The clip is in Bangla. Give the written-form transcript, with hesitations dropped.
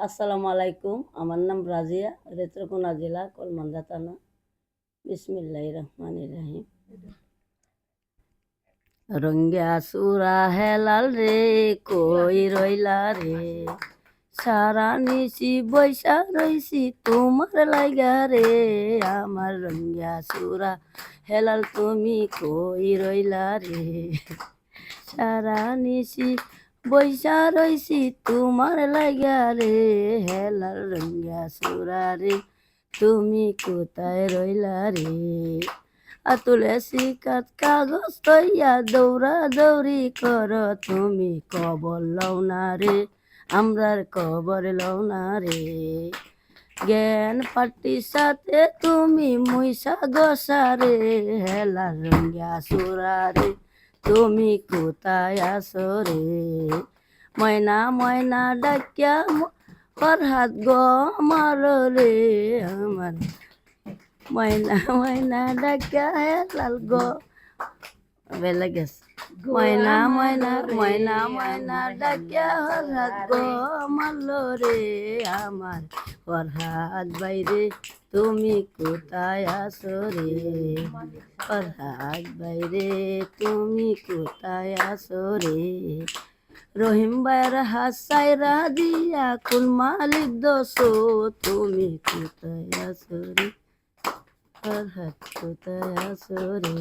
আসসালামু আলাইকুম। আমার নাম রাজিয়া, নেত্রকোনা জেলা, কলমান্দা থানা। বিসমিল্লাহির রহমানির রহিম। রঙ্গিয়া সুরা হেলাল রে, কই রইলা রে, সারা নিশি বৈশা রইছি তোমার লাইগা রে। আমার রঙ্গিয়া সুরা হেলাল তুমি কই রইলা রে, সারা নিশি বৈশা রইছি তোমার লাইগা রে। হেলাল রঙ্গিয়া সুরা রে, তুমি কোথায় রইলা রে। তুলসী কাঠ কাগজ তৈয়া দৌড়া দৌড়ি কর, তুমি কবর লও না রে, আমরার কবর লও না রে। জ্ঞান পাটির সাথে তুমি মুইসা গসা রে। হেলাল রঙ্গিয়া সুরা রে, তুমি কোথায় আসো রে। ময়না ময়না ডাকিয়া ফরহাদ গো আমার রে, আমার ময়না ময়না ডাকিয়া হেলাল গো বেলা গেছে। ময়না ময়না ময়না ময়না ডাকিয়া ফরহাদ গো মারলো রে, আমার ফরহাদ বাইরে তুমি কোথায় আসো রে। ফরহাদ বাইরে তুমি কোথায় আসো রে। রহিম ভাইয়ের হাসাইরা দিয়া কোন মালিক দোষো, তুমি কোথায় আসো রে। ফরহাদ কোথায় আসো রে।